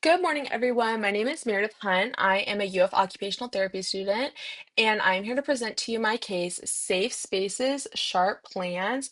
Good morning, everyone. My name is Meredith Hunt. I am a UF occupational therapy student, and I'm here to present to you my case, Safe Spaces, Sharp Plans,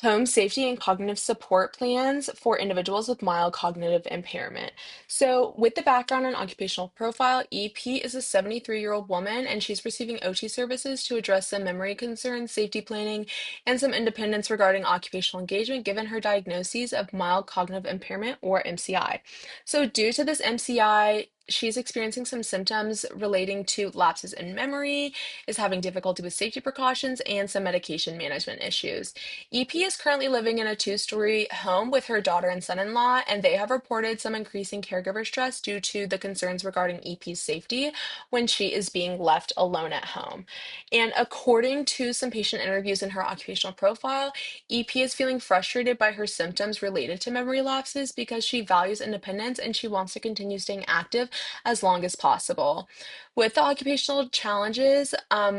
Home Safety and Cognitive Support Plans for Individuals with Mild Cognitive Impairment. So, with the background and occupational profile, EP is a 73-year-old woman, and she's receiving OT services to address some memory concerns, safety planning, and some independence regarding occupational engagement given her diagnoses of mild cognitive impairment or MCI. So, due to this MCI, she's experiencing some symptoms relating to lapses in memory, is having difficulty with safety precautions, and some medication management issues. EP is currently living in a two-story home with her daughter and son-in-law, and they have reported some increasing caregiver stress due to the concerns regarding EP's safety when she is being left alone at home. And according to some patient interviews in her occupational profile, EP is feeling frustrated by her symptoms related to memory lapses because she values independence and she wants to continue staying active as long as possible. With the occupational challenges,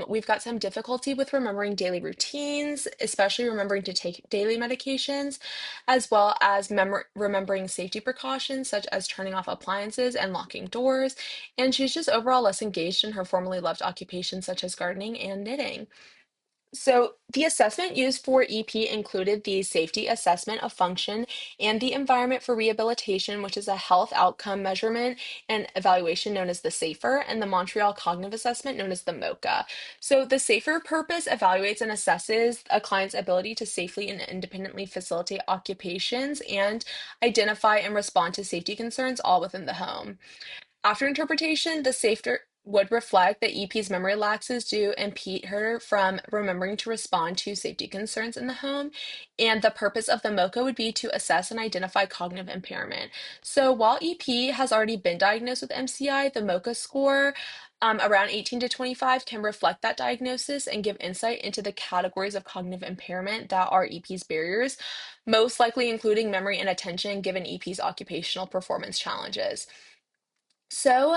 we've got some difficulty with remembering daily routines, especially remembering to take daily medications, as well as remembering safety precautions such as turning off appliances and locking doors. And she's just overall less engaged in her formerly loved occupations such as gardening and knitting. So, the assessment used for EP included the safety assessment of function and the environment for rehabilitation, which is a health outcome measurement and evaluation known as the SAFER, and the Montreal Cognitive Assessment known as the MOCA. So, the SAFER purpose evaluates and assesses a client's ability to safely and independently facilitate occupations and identify and respond to safety concerns all within the home. After interpretation, the SAFER would reflect that EP's memory lapses do impede her from remembering to respond to safety concerns in the home, and the purpose of the MOCA would be to assess and identify cognitive impairment. So while EP has already been diagnosed with MCI, the MOCA score around 18 to 25 can reflect that diagnosis and give insight into the categories of cognitive impairment that are EP's barriers, most likely including memory and attention given EP's occupational performance challenges. So,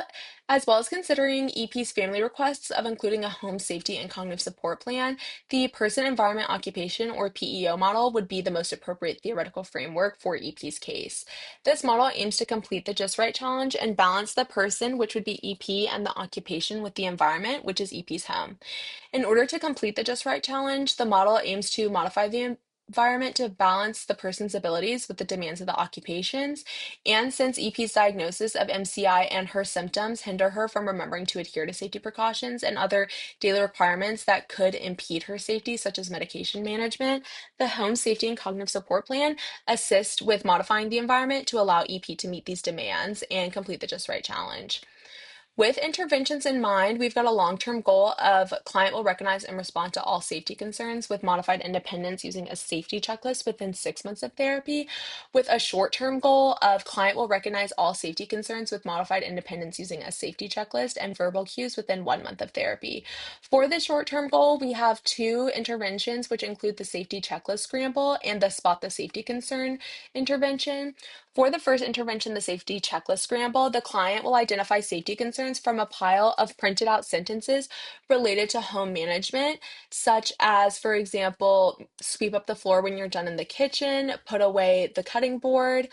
as well as considering EP's family requests of including a home safety and cognitive support plan, the person environment occupation or PEO model would be the most appropriate theoretical framework for EP's case. This model aims to complete the just right challenge and balance the person, which would be EP, and the occupation with the environment, which is EP's home. In order to complete the just right challenge, the model aims to modify the environment to balance the person's abilities with the demands of the occupations. And since EP's diagnosis of MCI and her symptoms hinder her from remembering to adhere to safety precautions and other daily requirements that could impede her safety, such as medication management, the Home Safety and Cognitive Support Plan assists with modifying the environment to allow EP to meet these demands and complete the Just Right challenge. With interventions in mind, we've got a long-term goal of client will recognize and respond to all safety concerns with modified independence using a safety checklist within 6 months of therapy, with a short-term goal of client will recognize all safety concerns with modified independence using a safety checklist and verbal cues within 1 month of therapy. For the short-term goal, we have two interventions, which include the safety checklist scramble and the spot the safety concern intervention. For the first intervention, the safety checklist scramble, the client will identify safety concerns from a pile of printed out sentences related to home management, such as, for example, sweep up the floor when you're done in the kitchen, put away the cutting board,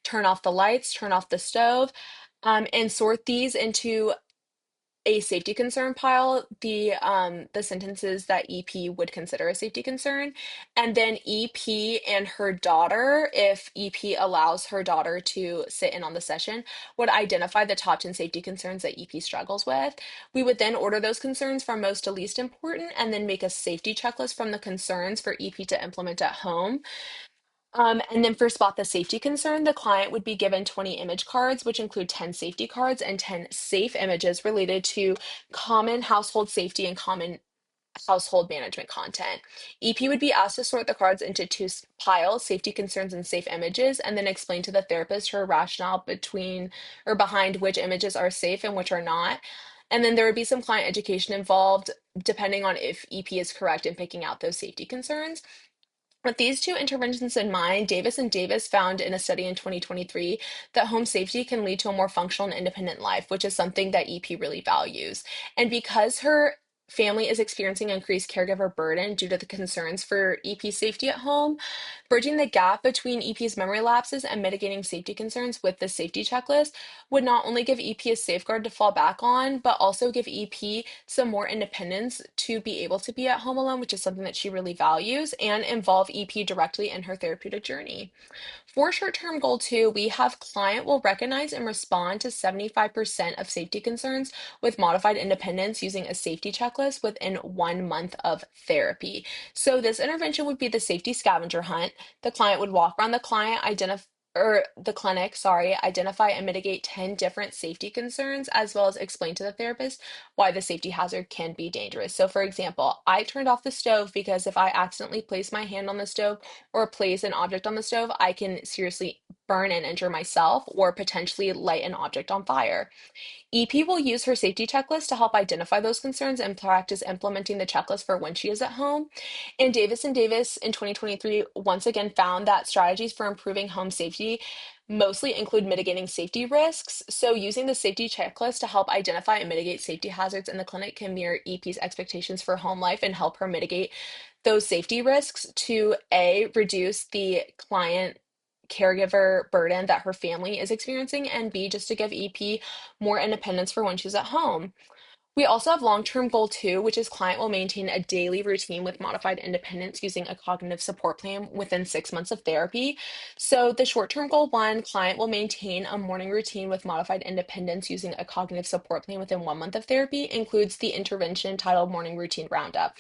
turn off the lights, turn off the stove, and sort these into a safety concern pile, the sentences that EP would consider a safety concern, and then EP and her daughter, if EP allows her daughter to sit in on the session, would identify the top 10 safety concerns that EP struggles with. We would then order those concerns from most to least important and then make a safety checklist from the concerns for EP to implement at home. And then for spot the safety concern, the client would be given 20 image cards, which include 10 safety cards and 10 safe images related to common household safety and common household management content. EP would be asked to sort the cards into two piles, safety concerns and safe images, and then explain to the therapist her rationale between or behind which images are safe and which are not. And then there would be some client education involved, depending on if EP is correct in picking out those safety concerns. With these two interventions in mind, Davis and Davis found in a study in 2023 that home safety can lead to a more functional and independent life, which is something that EP really values. And because her family is experiencing increased caregiver burden due to the concerns for EP safety at home. Bridging the gap between EP's memory lapses and mitigating safety concerns with the safety checklist would not only give EP a safeguard to fall back on, but also give EP some more independence to be able to be at home alone, which is something that she really values, and involve EP directly in her therapeutic journey. For short-term goal two, we have client will recognize and respond to 75% of safety concerns with modified independence using a safety checklist within 1 month of therapy. So this intervention would be the safety scavenger hunt. The client would walk around the client, identify or the clinic, sorry, identify and mitigate 10 different safety concerns, as well as explain to the therapist why the safety hazard can be dangerous. So, for example, I turned off the stove because if I accidentally place my hand on the stove, or place an object on the stove, I can seriously burn and injure myself or potentially light an object on fire. EP will use her safety checklist to help identify those concerns and practice implementing the checklist for when she is at home. And Davis in 2023 once again found that strategies for improving home safety mostly include mitigating safety risks. So using the safety checklist to help identify and mitigate safety hazards in the clinic can mirror EP's expectations for home life and help her mitigate those safety risks to A, reduce the client caregiver burden that her family is experiencing, and B, just to give EP more independence for when she's at home. We also have long-term goal two, which is client will maintain a daily routine with modified independence using a cognitive support plan within 6 months of therapy. So the short-term goal one, client will maintain a morning routine with modified independence using a cognitive support plan within 1 month of therapy, includes the intervention titled Morning Routine Roundup.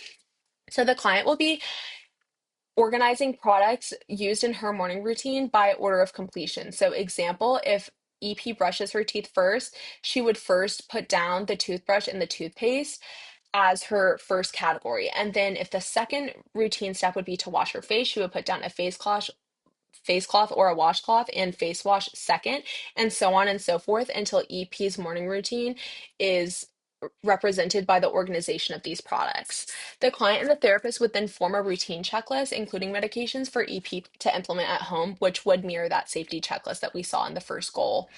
So the client will be organizing products used in her morning routine by order of completion. So, example, if EP brushes her teeth first, she would first put down the toothbrush and the toothpaste as her first category. And then, if the second routine step would be to wash her face, she would put down a face cloth or a washcloth and face wash second, and so on and so forth until EP's morning routine is represented by the organization of these products. The client and the therapist would then form a routine checklist, including medications for EP to implement at home, which would mirror that safety checklist that we saw in the first goal.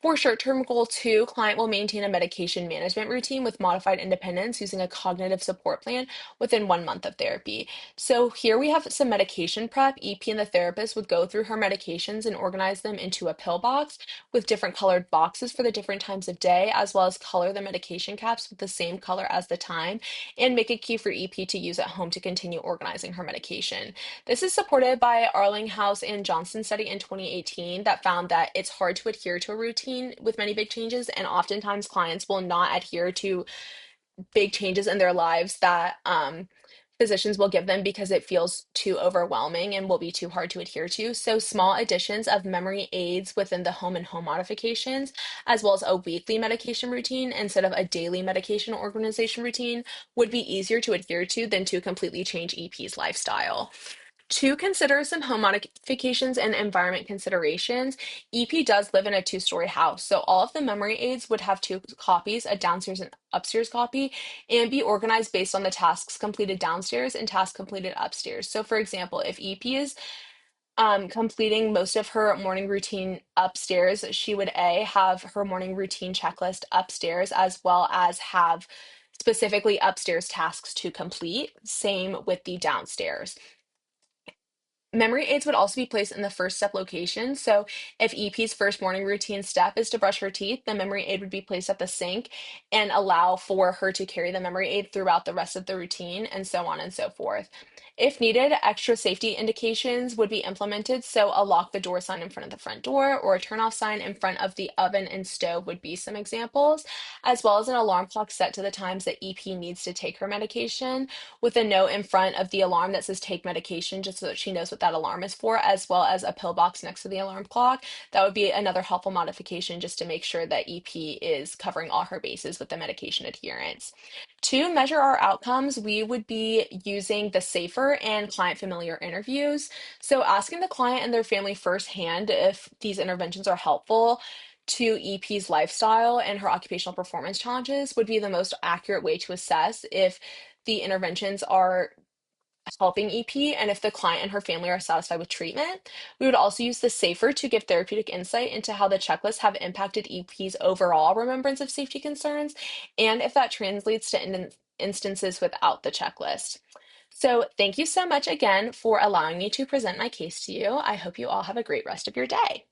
For short-term goal two, client will maintain a medication management routine with modified independence using a cognitive support plan within 1 month of therapy. So here we have some medication prep. EP and the therapist would go through her medications and organize them into a pill box with different colored boxes for the different times of day, as well as color the medication caps with the same color as the time, and make it key for EP to use at home to continue organizing her medication. This is supported by Arlinghouse and Johnson study in 2018 that found that it's hard to adhere to a routine with many big changes, and oftentimes clients will not adhere to big changes in their lives that physicians will give them because it feels too overwhelming and will be too hard to adhere to. So, small additions of memory aids within the home and home modifications, as well as a weekly medication routine instead of a daily medication organization routine, would be easier to adhere to than to completely change EP's lifestyle. To consider some home modifications and environment considerations, EP does live in a two-story house, so all of the memory aids would have two copies, a downstairs and upstairs copy, and be organized based on the tasks completed downstairs and tasks completed upstairs. So, for example, if EP is completing most of her morning routine upstairs, she would A, have her morning routine checklist upstairs, as well as have specifically upstairs tasks to complete. Same with the downstairs. Memory aids would also be placed in the first step location. So if EP's first morning routine step is to brush her teeth, the memory aid would be placed at the sink and allow for her to carry the memory aid throughout the rest of the routine, and so on and so forth. If needed, extra safety indications would be implemented. So a lock the door sign in front of the front door or a turn off sign in front of the oven and stove would be some examples, as well as an alarm clock set to the times that EP needs to take her medication, with a note in front of the alarm that says take medication, just so that she knows what that alarm is for, as well as a pill box next to the alarm clock. That would be another helpful modification just to make sure that EP is covering all her bases with the medication adherence. To measure our outcomes, we would be using the SAFER and client familiar interviews. So asking the client and their family firsthand if these interventions are helpful to EP's lifestyle and her occupational performance challenges would be the most accurate way to assess if the interventions are helping EP and if the client and her family are satisfied with treatment. We would also use the SAFER to give therapeutic insight into how the checklists have impacted EP's overall remembrance of safety concerns and if that translates to instances without the checklist. So thank you so much again for allowing me to present my case to you. I hope you all have a great rest of your day.